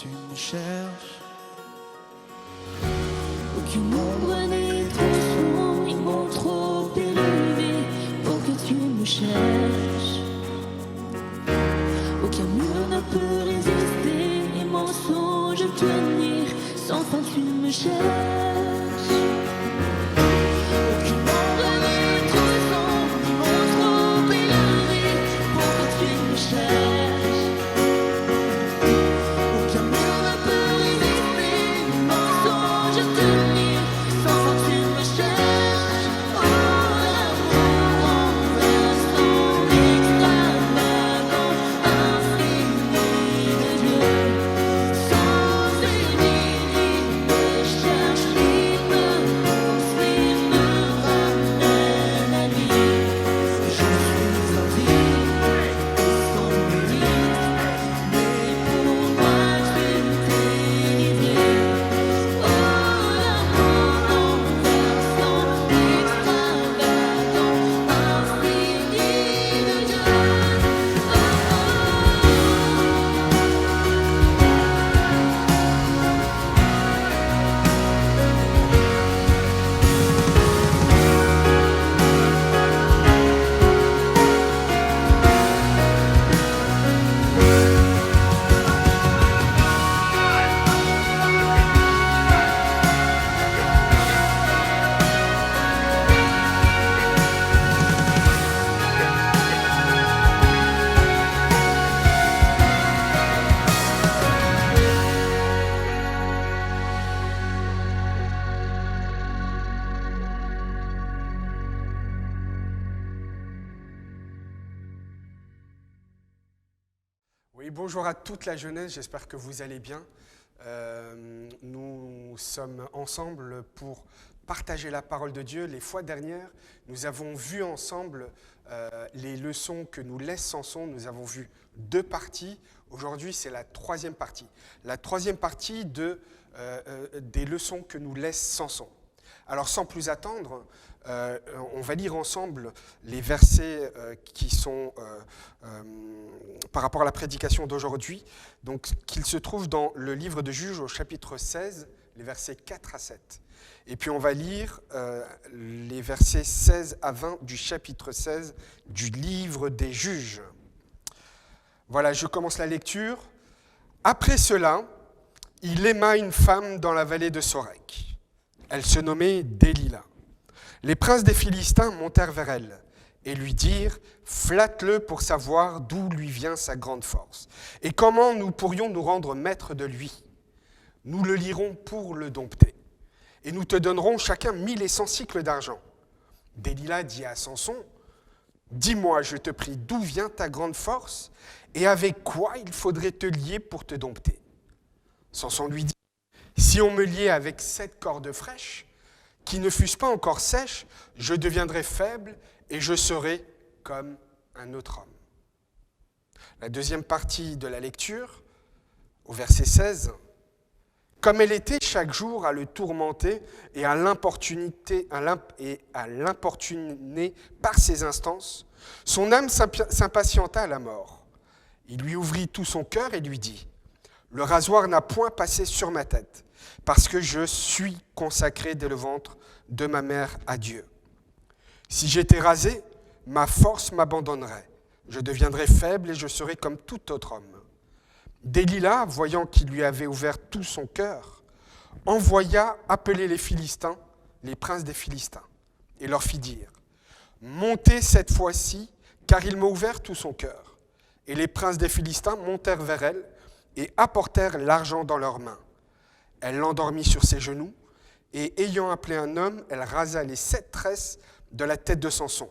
tu me cherches. Aucune ombre n'est trop sombre, ils m'ont trop élevé pour que tu me cherches. Aucun mur ne peut résister, les mensonges tenir, sans fin tu me cherches. Aucune ombre n'est trop sombre, ils m'ont trop élevé pour que tu me cherches. Aucun mur ne peut résister, les mensonges tenir, sans fin tu me cherches. Oh, l'amour renversant, extravagant, infini de Dieu. Sans limite, il me cherche, il me poursuit, me ramène à lui. Je suis en vie, et sans limite, mais pour moi tu t'es livré. Oh, l'amour renversant, extravagant, infini de Dieu. Oui, bonjour à toute la jeunesse, j'espère que vous allez bien. Nous sommes ensemble pour partager la parole de Dieu. Les fois dernières, nous avons vu ensemble les leçons que nous laisse Samson. Nous avons vu 2 parties. Aujourd'hui, c'est la 3e partie. La 3e partie des leçons que nous laisse Samson. Alors, sans plus attendre, on va lire ensemble les versets qui sont par rapport à la prédication d'aujourd'hui, donc qu'ils se trouvent dans le livre de Juges au chapitre 16, les versets 4 à 7. Et puis on va lire les versets 16 à 20 du chapitre 16 du livre des Juges. Voilà, je commence la lecture. Après cela, il aima une femme dans la vallée de Sorek. Elle se nommait Délila. Les princes des Philistins montèrent vers elle et lui dirent « Flatte-le pour savoir d'où lui vient sa grande force et comment nous pourrions nous rendre maîtres de lui. Nous le lirons pour le dompter et nous te donnerons chacun 1100 cycles d'argent. » Délila dit à Samson « Dis-moi, je te prie, d'où vient ta grande force et avec quoi il faudrait te lier pour te dompter ?» Samson lui dit « Si on me liait avec 7 cordes fraîches, qui ne fussent pas encore sèches, je deviendrais faible et je serais comme un autre homme. » La 2e partie de la lecture, au verset 16, « Comme elle était chaque jour à le tourmenter et à l'importuner par ses instances, son âme s'impatienta à la mort. Il lui ouvrit tout son cœur et lui dit « Le rasoir n'a point passé sur ma tête, parce que je suis consacré dès le ventre de ma mère à Dieu. Si j'étais rasé, ma force m'abandonnerait. Je deviendrais faible et je serais comme tout autre homme. » Délila, voyant qu'il lui avait ouvert tout son cœur, envoya appeler les Philistins, les princes des Philistins, et leur fit dire « Montez cette fois-ci, car il m'a ouvert tout son cœur. » Et les princes des Philistins montèrent vers elle et apportèrent l'argent dans leurs mains. Elle l'endormit sur ses genoux, et ayant appelé un homme, elle rasa les 7 tresses de la tête de Samson,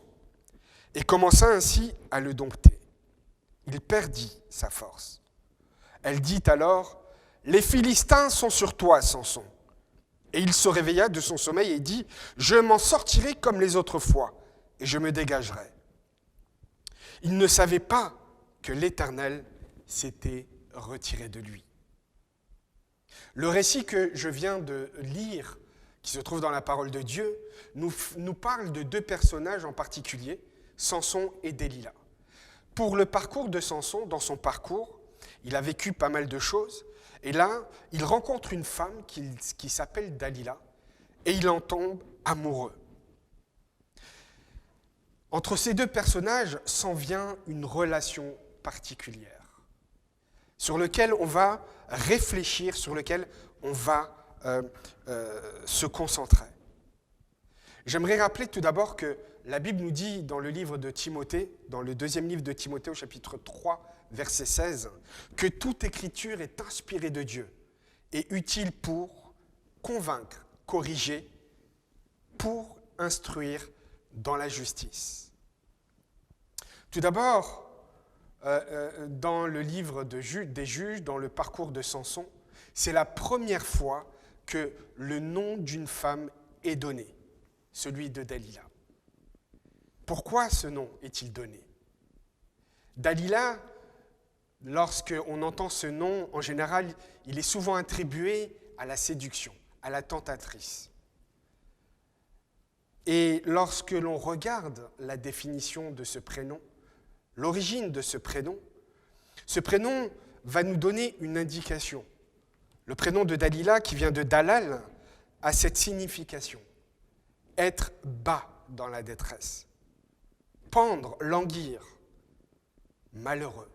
et commença ainsi à le dompter. Il perdit sa force. Elle dit alors, « Les Philistins sont sur toi, Samson. » Et il se réveilla de son sommeil et dit, « Je m'en sortirai comme les autres fois, et je me dégagerai. » Il ne savait pas que l'Éternel s'était retiré de lui. Le récit que je viens de lire, qui se trouve dans la parole de Dieu, nous parle de 2 personnages en particulier, Samson et Délila. Pour le parcours de Samson, dans son parcours, il a vécu pas mal de choses, Et là, il rencontre une femme qui s'appelle Dalila, et il en tombe amoureux. Entre ces deux personnages s'en vient une relation particulière, sur laquelle on va réfléchir, sur laquelle on va se concentrer. J'aimerais rappeler tout d'abord que la Bible nous dit dans le livre de Timothée, dans le deuxième livre de Timothée au chapitre 3, verset 16, que toute écriture est inspirée de Dieu et utile pour convaincre, corriger, pour instruire dans la justice. Tout d'abord, dans le livre des Juges, dans le parcours de Samson, c'est la première fois que le nom d'une femme est donné, celui de Dalila. Pourquoi ce nom est-il donné ? Dalila, lorsqu'on entend ce nom, en général, il est souvent attribué à la séduction, à la tentatrice. Et lorsque l'on regarde la définition de ce prénom, l'origine de ce prénom va nous donner une indication. Le prénom de Dalila, qui vient de Dalal, a cette signification. Être bas dans la détresse. Pendre, languir, malheureux.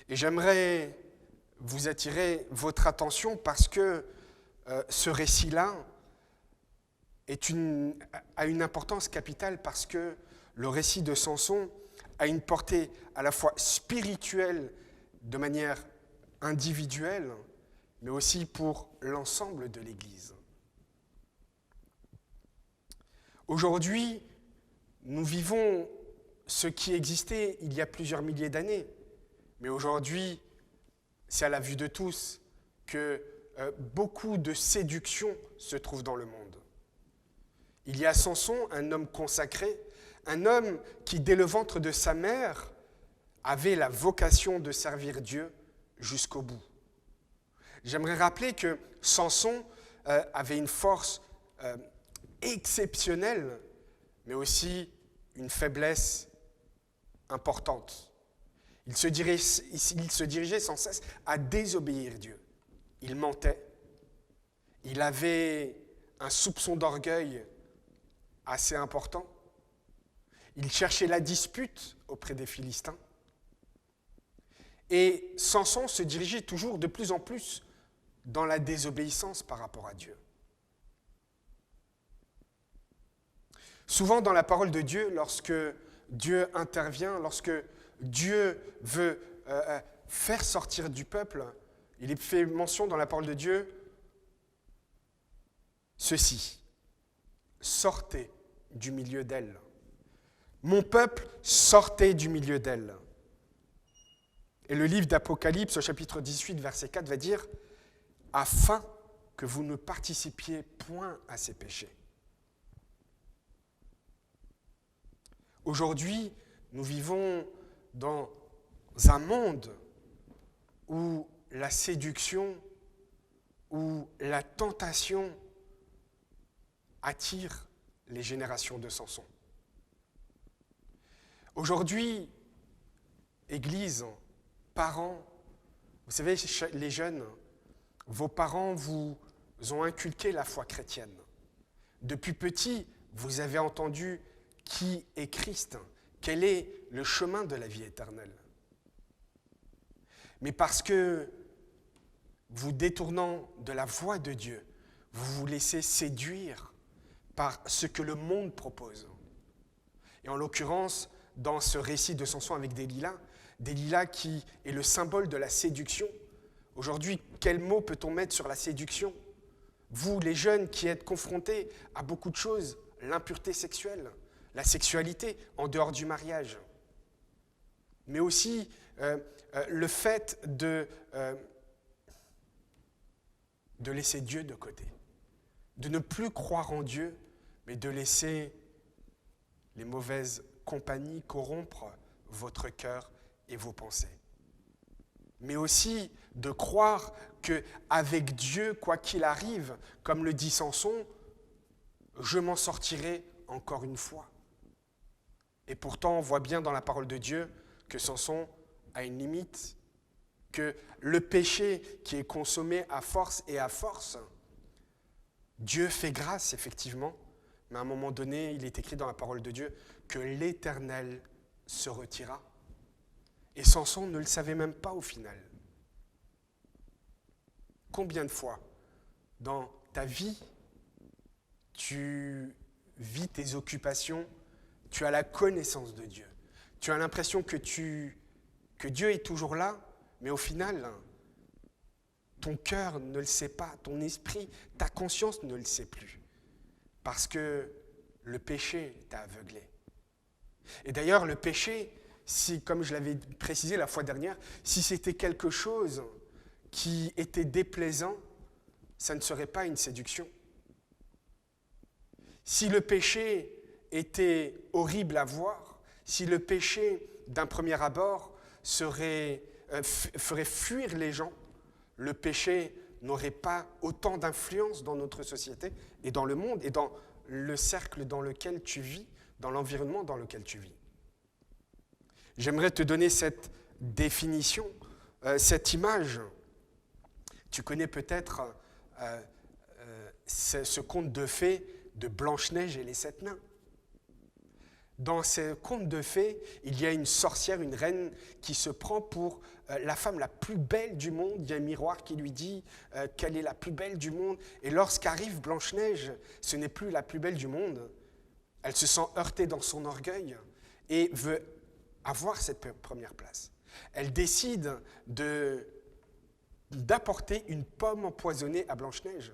Et j'aimerais vous attirer votre attention parce que ce récit-là a une importance capitale parce que le récit de Samson a une portée à la fois spirituelle de manière individuelle, mais aussi pour l'ensemble de l'Église. Aujourd'hui, nous vivons ce qui existait il y a plusieurs milliers d'années, mais aujourd'hui, c'est à la vue de tous que beaucoup de séduction se trouve dans le monde. Il y a Samson, un homme consacré, un homme qui, dès le ventre de sa mère, avait la vocation de servir Dieu jusqu'au bout. J'aimerais rappeler que Samson avait une force exceptionnelle, mais aussi une faiblesse importante. Il se dirigeait sans cesse à désobéir Dieu. Il mentait, il avait un soupçon d'orgueil assez important, il cherchait la dispute auprès des Philistins, et Samson se dirigeait toujours de plus en plus dans la désobéissance par rapport à Dieu. Souvent dans la parole de Dieu, lorsque Dieu intervient, lorsque Dieu veut faire sortir du peuple, il est fait mention dans la parole de Dieu ceci: sortez du milieu d'elle. Mon peuple, sortez du milieu d'elle. Et le livre d'Apocalypse, au chapitre 18, verset 4, va dire « afin que vous ne participiez point à ces péchés ». Aujourd'hui, nous vivons dans un monde où la séduction, où la tentation attire les générations de Samson. Aujourd'hui, Église, parents, vous savez, les jeunes, vos parents vous ont inculqué la foi chrétienne. Depuis petit, vous avez entendu qui est Christ, quel est le chemin de la vie éternelle. Mais parce que vous détournant de la voie de Dieu, vous vous laissez séduire par ce que le monde propose. Et en l'occurrence, dans ce récit de Samson avec Dalila qui est le symbole de la séduction. Aujourd'hui, quel mot peut-on mettre sur la séduction ? Vous, les jeunes qui êtes confrontés à beaucoup de choses, l'impureté sexuelle, la sexualité en dehors du mariage, mais aussi le fait de laisser Dieu de côté, de ne plus croire en Dieu, mais de laisser les mauvaises compagnies corrompre votre cœur et vos pensées. Mais aussi de croire qu'avec Dieu, quoi qu'il arrive, comme le dit Samson, je m'en sortirai encore une fois. Et pourtant, on voit bien dans la parole de Dieu que Samson a une limite, que le péché qui est consommé à force et à force, Dieu fait grâce, effectivement, mais à un moment donné, il est écrit dans la parole de Dieu que l'Éternel se retira. Et Samson ne le savait même pas au final. Combien de fois dans ta vie, tu vis tes occupations, tu as la connaissance de Dieu. Tu as l'impression que Dieu est toujours là, mais au final, ton cœur ne le sait pas, ton esprit, ta conscience ne le sait plus. Parce que le péché t'a aveuglé. Et d'ailleurs, le péché, si, comme je l'avais précisé la fois dernière, si c'était quelque chose qui était déplaisant, ça ne serait pas une séduction. Si le péché était horrible à voir, si le péché d'un premier abord ferait fuir les gens, le péché n'aurait pas autant d'influence dans notre société et dans le monde et dans le cercle dans lequel tu vis, dans l'environnement dans lequel tu vis. J'aimerais te donner cette définition, cette image. Tu connais peut-être ce conte de fées de Blanche-Neige et les 7 nains. Dans ce conte de fées, il y a une sorcière, une reine, qui se prend pour la femme la plus belle du monde. Il y a un miroir qui lui dit qu'elle est la plus belle du monde. Et lorsqu'arrive Blanche-Neige, ce n'est plus la plus belle du monde. Elle se sent heurtée dans son orgueil et veut avoir cette première place. Elle décide d'apporter une pomme empoisonnée à Blanche-Neige.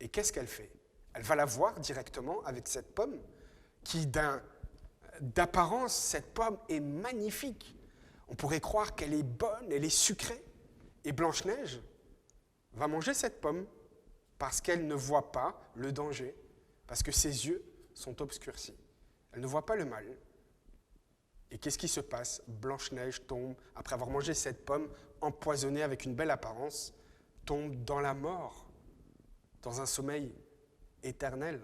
Et qu'est-ce qu'elle fait? Elle va la voir directement avec cette pomme qui, d'apparence, cette pomme est magnifique. On pourrait croire qu'elle est bonne, elle est sucrée. Et Blanche-Neige va manger cette pomme parce qu'elle ne voit pas le danger, parce que ses yeux sont obscurcis. Elle ne voit pas le mal. Et qu'est-ce qui se passe? Blanche-Neige tombe, après avoir mangé cette pomme empoisonnée avec une belle apparence, tombe dans la mort, dans un sommeil éternel.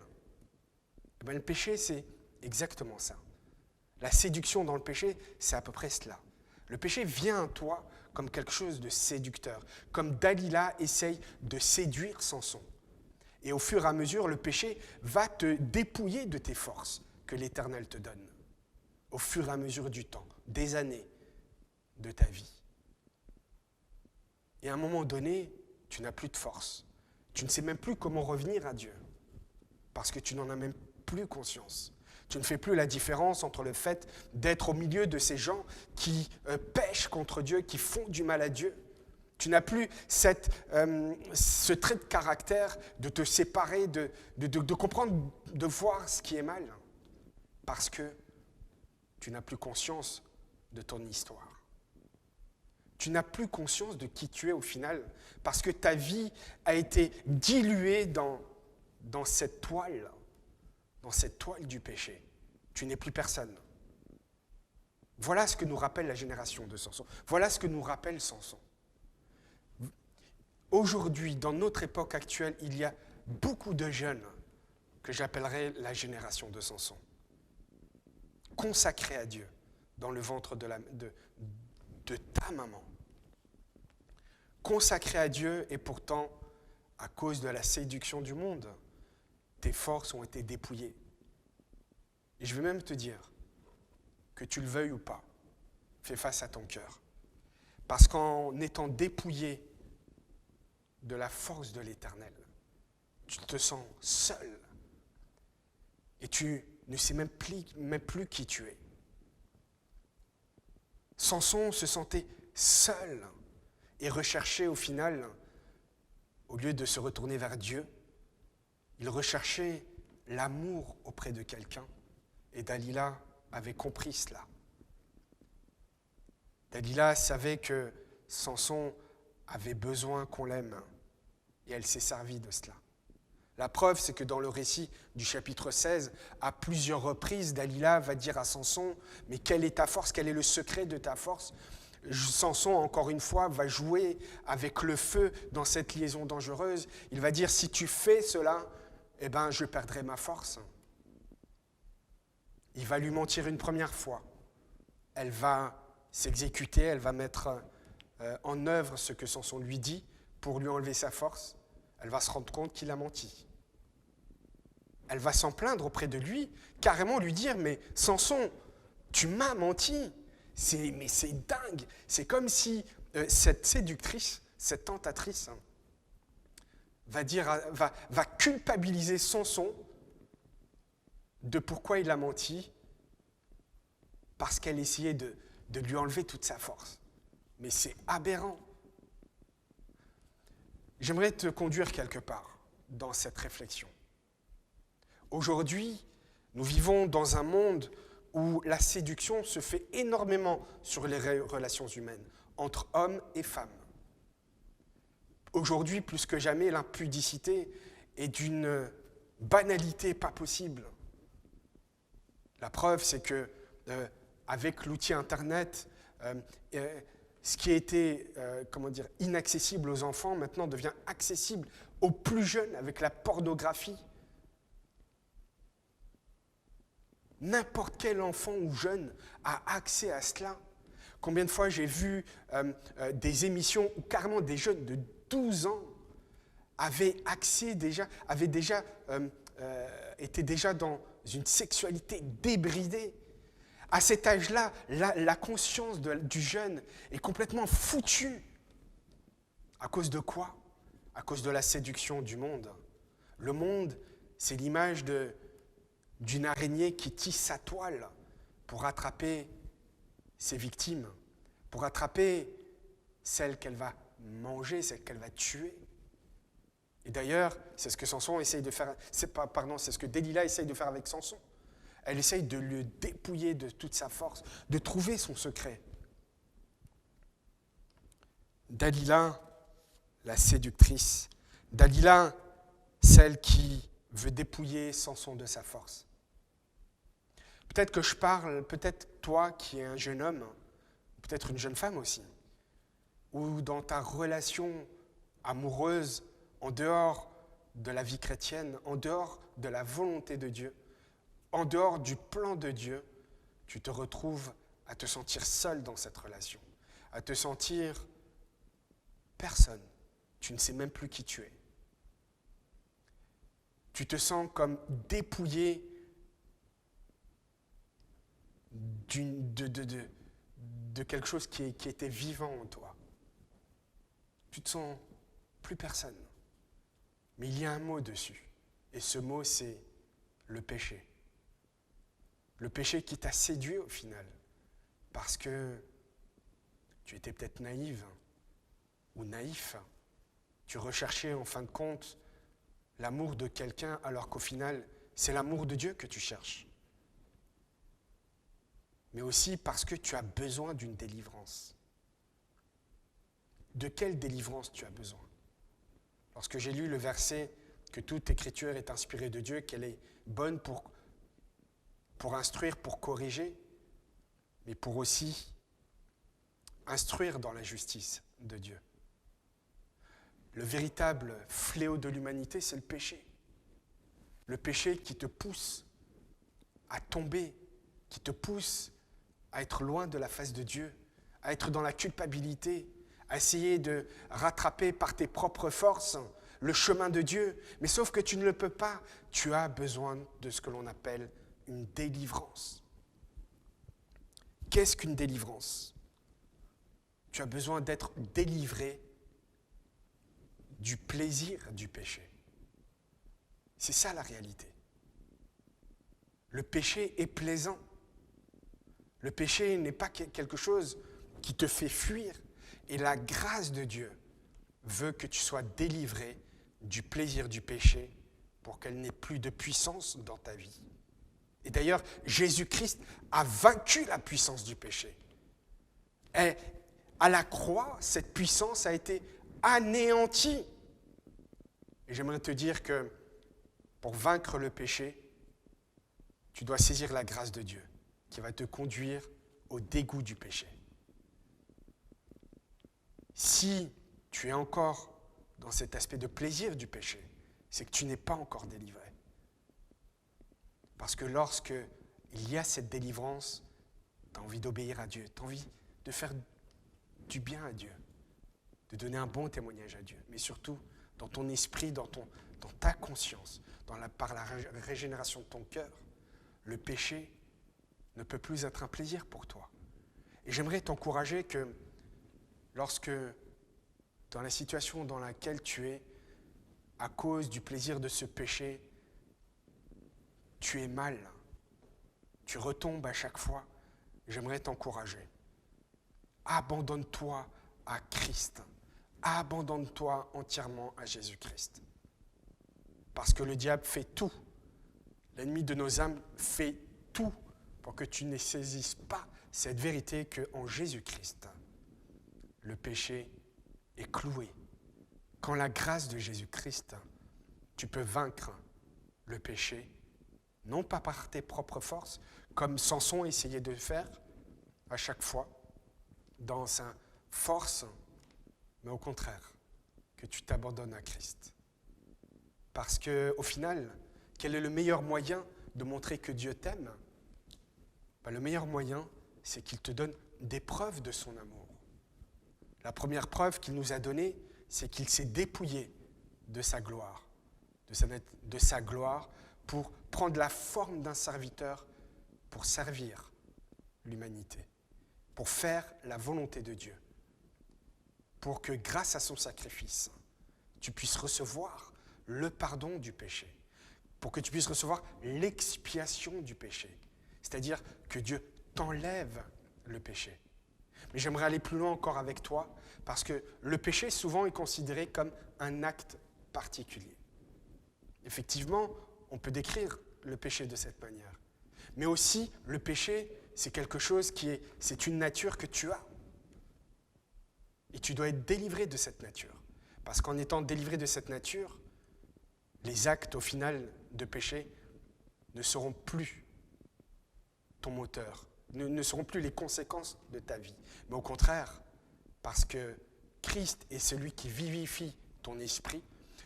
Et bien, le péché, c'est exactement ça. La séduction dans le péché, c'est à peu près cela. Le péché vient à toi comme quelque chose de séducteur, comme Dalila essaye de séduire Samson. Et au fur et à mesure, le péché va te dépouiller de tes forces que l'Éternel te donne, au fur et à mesure du temps, des années de ta vie. Et à un moment donné, tu n'as plus de force. Tu ne sais même plus comment revenir à Dieu, parce que tu n'en as même plus conscience. Tu ne fais plus la différence entre le fait d'être au milieu de ces gens qui pêchent contre Dieu, qui font du mal à Dieu. Tu n'as plus ce trait de caractère de te séparer, de comprendre, de voir ce qui est mal, parce que tu n'as plus conscience de ton histoire. Tu n'as plus conscience de qui tu es au final, parce que ta vie a été diluée dans cette toile du péché. Tu n'es plus personne. Voilà ce que nous rappelle la génération de Samson. Voilà ce que nous rappelle Samson. Aujourd'hui, dans notre époque actuelle, il y a beaucoup de jeunes que j'appellerais la génération de Samson, consacrés à Dieu dans le ventre de ta maman. Consacrés à Dieu, et pourtant, à cause de la séduction du monde, tes forces ont été dépouillées. Et je vais même te dire, que tu le veuilles ou pas, fais face à ton cœur. Parce qu'en étant dépouillé de la force de l'Éternel, tu te sens seul. Et tu ne sais même plus qui tu es. Samson se sentait seul et recherchait au final, au lieu de se retourner vers Dieu, il recherchait l'amour auprès de quelqu'un. Et Dalila avait compris cela. Dalila savait que Samson avait besoin qu'on l'aime. Et elle s'est servie de cela. La preuve, c'est que dans le récit du chapitre 16, à plusieurs reprises, Dalila va dire à Samson, « Mais quelle est ta force? Quel est le secret de ta force ?» Samson, encore une fois, va jouer avec le feu dans cette liaison dangereuse. Il va dire, « Si tu fais cela, eh ben, je perdrai ma force. » Il va lui mentir une première fois. Elle va s'exécuter, elle va mettre en œuvre ce que Samson lui dit pour lui enlever sa force, elle va se rendre compte qu'il a menti. Elle va s'en plaindre auprès de lui, carrément lui dire « Mais Samson, tu m'as menti, mais c'est dingue !» C'est comme si cette séductrice, cette tentatrice, va culpabiliser Samson de pourquoi il a menti, parce qu'elle essayait de lui enlever toute sa force. Mais c'est aberrant. J'aimerais te conduire quelque part dans cette réflexion. Aujourd'hui, nous vivons dans un monde où la séduction se fait énormément sur les relations humaines, entre hommes et femmes. Aujourd'hui, plus que jamais, l'impudicité est d'une banalité pas possible. La preuve, c'est que avec l'outil Internet, ce qui était inaccessible aux enfants, maintenant devient accessible aux plus jeunes avec la pornographie. N'importe quel enfant ou jeune a accès à cela. Combien de fois j'ai vu des émissions où carrément des jeunes de 12 ans étaient déjà dans une sexualité débridée. À cet âge-là, la conscience du jeune est complètement foutue. À cause de quoi ? À cause de la séduction du monde. Le monde, c'est l'image d'une araignée qui tisse sa toile pour attraper ses victimes, pour attraper celles qu'elle va manger, celles qu'elle va tuer. Et d'ailleurs, c'est ce que Samson essaye de faire. C'est ce que Delilah essaye de faire avec Samson. Elle essaye de le dépouiller de toute sa force, de trouver son secret. Dalila, la séductrice. Dalila, celle qui veut dépouiller Samson de sa force. Peut-être que je parle, peut-être toi qui es un jeune homme, peut-être une jeune femme aussi, ou dans ta relation amoureuse, en dehors de la vie chrétienne, en dehors de la volonté de Dieu, en dehors du plan de Dieu, tu te retrouves à te sentir seul dans cette relation, à te sentir personne. Tu ne sais même plus qui tu es. Tu te sens comme dépouillé de quelque chose qui était vivant en toi. Tu te sens plus personne. Mais il y a un mot dessus. Et ce mot, c'est le péché. Le péché qui t'a séduit au final. Parce que tu étais peut-être naïve ou naïf. Tu recherchais en fin de compte l'amour de quelqu'un alors qu'au final, c'est l'amour de Dieu que tu cherches. Mais aussi parce que tu as besoin d'une délivrance. De quelle délivrance tu as besoin ? Lorsque j'ai lu le verset que toute écriture est inspirée de Dieu, qu'elle est bonne pour instruire, pour corriger, mais pour aussi instruire dans la justice de Dieu. Le véritable fléau de l'humanité, c'est le péché. Le péché qui te pousse à tomber, qui te pousse à être loin de la face de Dieu, à être dans la culpabilité, à essayer de rattraper par tes propres forces le chemin de Dieu. Mais sauf que tu ne le peux pas. Tu as besoin de ce que l'on appelle une délivrance. Qu'est-ce qu'une délivrance ? Tu as besoin d'être délivré du plaisir du péché. C'est ça la réalité. Le péché est plaisant. Le péché n'est pas quelque chose qui te fait fuir. Et la grâce de Dieu veut que tu sois délivré du plaisir du péché pour qu'elle n'ait plus de puissance dans ta vie. Et d'ailleurs, Jésus-Christ a vaincu la puissance du péché. Et à la croix, cette puissance a été anéantie. Et j'aimerais te dire que pour vaincre le péché, tu dois saisir la grâce de Dieu qui va te conduire au dégoût du péché. Si tu es encore dans cet aspect de plaisir du péché, c'est que tu n'es pas encore délivré. Parce que lorsque il y a cette délivrance, tu as envie d'obéir à Dieu, tu as envie de faire du bien à Dieu. de donner un bon témoignage à Dieu, mais surtout dans ton esprit, dans ta conscience, par la régénération de ton cœur, le péché ne peut plus être un plaisir pour toi. Et j'aimerais t'encourager que lorsque, dans la situation dans laquelle tu es, à cause du plaisir de ce péché, tu es mal, tu retombes à chaque fois, j'aimerais t'encourager. Abandonne-toi à Christ. Abandonne-toi entièrement à Jésus-Christ. Parce que le diable fait tout. L'ennemi de nos âmes fait tout pour que tu ne saisisses pas cette vérité qu'en Jésus-Christ, le péché est cloué. Qu'en la grâce de Jésus-Christ, tu peux vaincre le péché, non pas par tes propres forces, comme Samson essayait de faire à chaque fois, dans sa force, mais au contraire, que tu t'abandonnes à Christ. Parce qu'au final, quel est le meilleur moyen de montrer que Dieu t'aime ? Le meilleur moyen, c'est qu'il te donne des preuves de son amour. La première preuve qu'il nous a donnée, c'est qu'il s'est dépouillé de sa gloire, de sa gloire pour prendre la forme d'un serviteur, pour servir l'humanité, pour faire la volonté de Dieu, pour que grâce à son sacrifice, tu puisses recevoir le pardon du péché, pour que tu puisses recevoir l'expiation du péché, c'est-à-dire que Dieu t'enlève le péché. Mais j'aimerais aller plus loin encore avec toi, parce que le péché souvent est considéré comme un acte particulier. Effectivement, on peut décrire le péché de cette manière. Mais aussi, le péché, c'est quelque chose c'est une nature que tu as. Et tu dois être délivré de cette nature. Parce qu'en étant délivré de cette nature, les actes, au final, de péché ne seront plus ton moteur, ne seront plus les conséquences de ta vie. Mais au contraire, parce que Christ est celui qui vivifie ton esprit,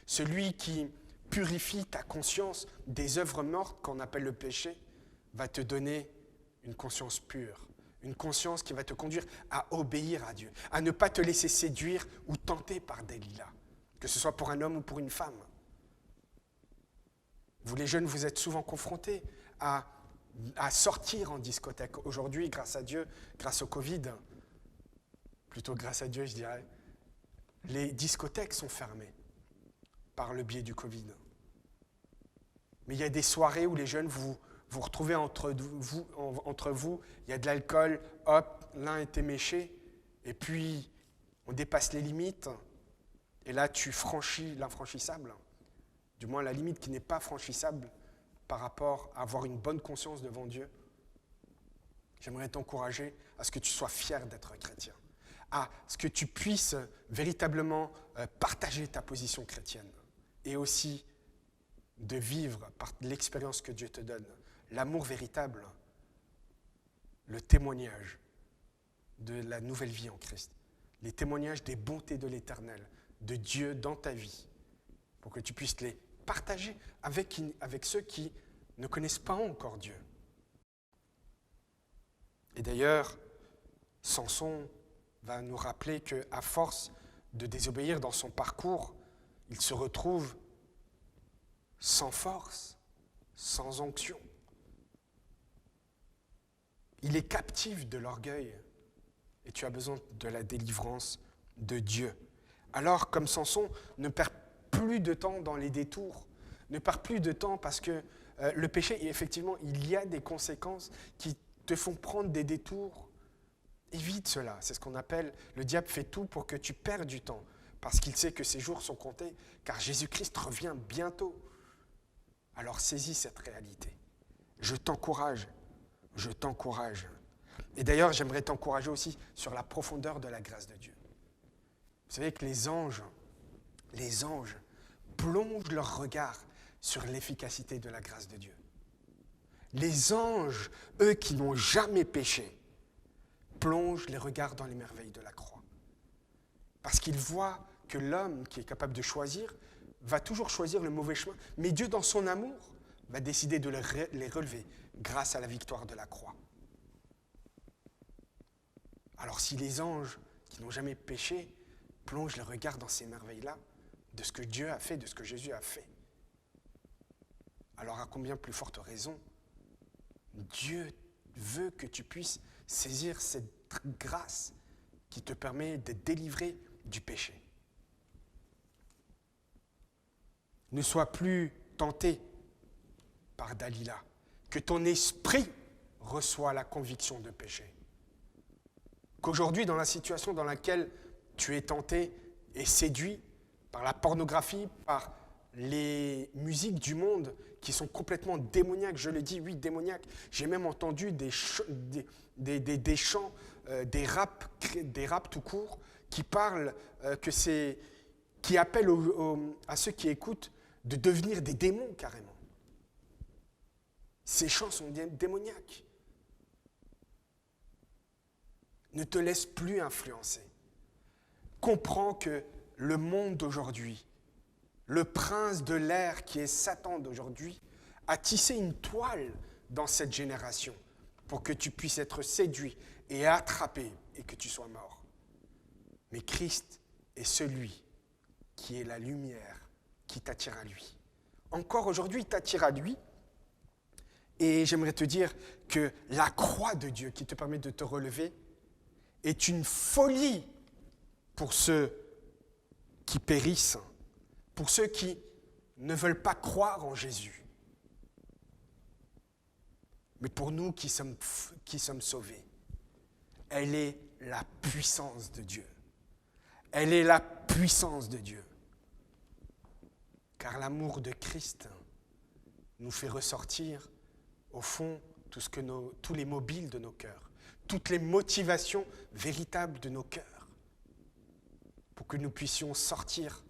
celui qui purifie ta conscience des œuvres mortes qu'on appelle le péché, va te donner une conscience pure, une conscience qui va te conduire à obéir à Dieu, à ne pas te laisser séduire ou tenter par Delilah, que ce soit pour un homme ou pour une femme. Vous les jeunes, vous êtes souvent confrontés à sortir en discothèque. Aujourd'hui, grâce à Dieu, grâce au Covid, plutôt grâce à Dieu, je dirais, les discothèques sont fermées par le biais du Covid. Mais il y a des soirées où les jeunes, vous retrouvez entre vous, il y a de l'alcool, hop, l'un est éméché, et puis on dépasse les limites, et là tu franchis l'infranchissable, du moins la limite qui n'est pas franchissable par rapport à avoir une bonne conscience devant Dieu. J'aimerais t'encourager à ce que tu sois fier d'être chrétien, à ce que tu puisses véritablement partager ta position chrétienne, et aussi de vivre par l'expérience que Dieu te donne, l'amour véritable, le témoignage de la nouvelle vie en Christ, les témoignages des bontés de l'Éternel, de Dieu dans ta vie, pour que tu puisses les partager avec ceux qui ne connaissent pas encore Dieu. Et d'ailleurs, Samson va nous rappeler qu'à force de désobéir dans son parcours, il se retrouve sans force, sans onction. Il est captif de l'orgueil et tu as besoin de la délivrance de Dieu. Alors, comme Samson, ne perds plus de temps dans les détours, ne perds plus de temps parce que le péché, effectivement, il y a des conséquences qui te font prendre des détours. Évite cela, c'est ce qu'on appelle, le diable fait tout pour que tu perds du temps, parce qu'il sait que ses jours sont comptés, car Jésus-Christ revient bientôt. Alors saisis cette réalité. Je t'encourage. Et d'ailleurs, j'aimerais t'encourager aussi sur la profondeur de la grâce de Dieu. Vous savez que les anges plongent leur regard sur l'efficacité de la grâce de Dieu. Les anges, eux qui n'ont jamais péché, plongent les regards dans les merveilles de la croix. Parce qu'ils voient que l'homme qui est capable de choisir va toujours choisir le mauvais chemin, mais Dieu, dans son amour, va décider de les relever grâce à la victoire de la croix. Alors si les anges qui n'ont jamais péché plonge le regard dans ces merveilles-là, de ce que Dieu a fait, de ce que Jésus a fait. Alors à combien plus forte raison, Dieu veut que tu puisses saisir cette grâce qui te permet de délivrer du péché. Ne sois plus tenté par Dalila, que ton esprit reçoit la conviction de péché. Qu'aujourd'hui, dans la situation dans laquelle tu es tenté et séduit par la pornographie, par les musiques du monde qui sont complètement démoniaques, je le dis, oui, démoniaques. J'ai même entendu des chants, des raps tout court, qui parlent, qui appellent à ceux qui écoutent de devenir des démons carrément. Ces chants sont démoniaques. Ne te laisse plus influencer. Comprends que le monde d'aujourd'hui, le prince de l'air qui est Satan d'aujourd'hui, a tissé une toile dans cette génération pour que tu puisses être séduit et attrapé et que tu sois mort. Mais Christ est celui qui est la lumière qui t'attire à lui. Encore aujourd'hui, il t'attire à lui. Et j'aimerais te dire que la croix de Dieu qui te permet de te relever est une folie pour ceux qui périssent, pour ceux qui ne veulent pas croire en Jésus. Mais pour nous qui sommes sauvés, elle est la puissance de Dieu. Elle est la puissance de Dieu. Car l'amour de Christ nous fait ressortir, au fond, tous les mobiles de nos cœurs, toutes les motivations véritables de nos cœurs, pour que nous puissions sortir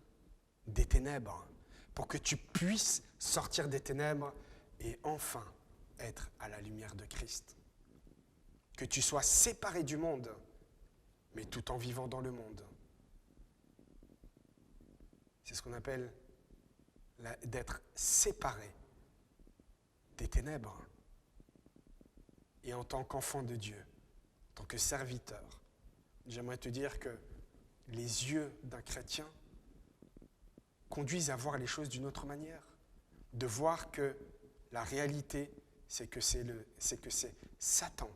des ténèbres, pour que tu puisses sortir des ténèbres et enfin être à la lumière de Christ. Que tu sois séparé du monde, mais tout en vivant dans le monde. C'est ce qu'on appelle d'être séparé des ténèbres. Et en tant qu'enfant de Dieu, en tant que serviteur, j'aimerais te dire que les yeux d'un chrétien conduisent à voir les choses d'une autre manière. De voir que la réalité, c'est que c'est Satan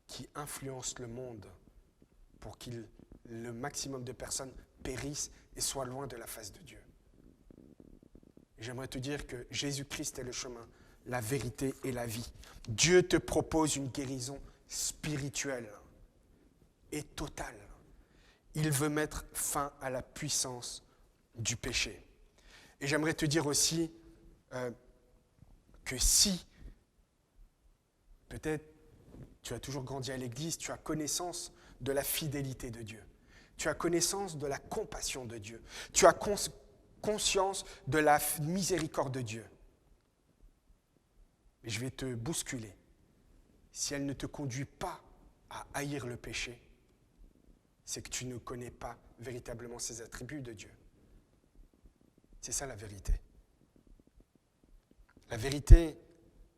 qui influence le monde pour que le maximum de personnes périssent et soient loin de la face de Dieu. J'aimerais te dire que Jésus-Christ est le chemin, la vérité et la vie. Dieu te propose une guérison spirituelle et totale. Il veut mettre fin à la puissance du péché. Et j'aimerais te dire aussi que si, peut-être, tu as toujours grandi à l'église, tu as connaissance de la fidélité de Dieu. Tu as connaissance de la compassion de Dieu. Tu as conscience de la miséricorde de Dieu. Mais je vais te bousculer. Si elle ne te conduit pas à haïr le péché, c'est que tu ne connais pas véritablement ces attributs de Dieu. C'est ça la vérité. La vérité,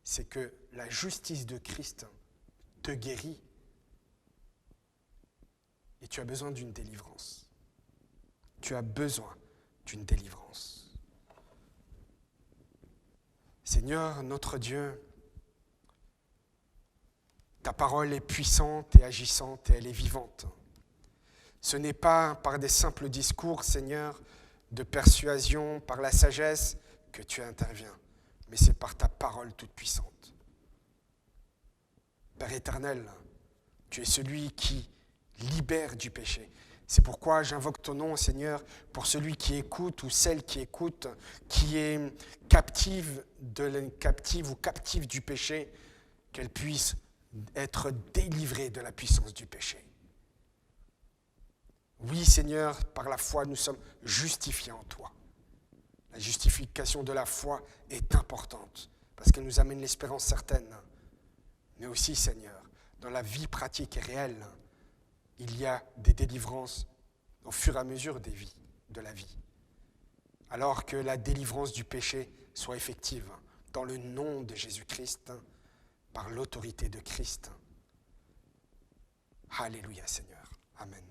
c'est que la justice de Christ te guérit et tu as besoin d'une délivrance. Tu as besoin d'une délivrance. Seigneur, notre Dieu, ta parole est puissante et agissante et elle est vivante. Ce n'est pas par des simples discours, Seigneur, de persuasion, par la sagesse que tu interviens, mais c'est par ta parole toute puissante. Père éternel, tu es celui qui libère du péché. C'est pourquoi j'invoque ton nom, Seigneur, pour celui qui écoute ou celle qui écoute, qui est captive ou captive du péché, qu'elle puisse être délivrée de la puissance du péché. Oui, Seigneur, par la foi, nous sommes justifiés en toi. La justification de la foi est importante parce qu'elle nous amène l'espérance certaine. Mais aussi, Seigneur, dans la vie pratique et réelle, il y a des délivrances au fur et à mesure de la vie. Alors que la délivrance du péché soit effective dans le nom de Jésus-Christ, par l'autorité de Christ. Alléluia, Seigneur. Amen.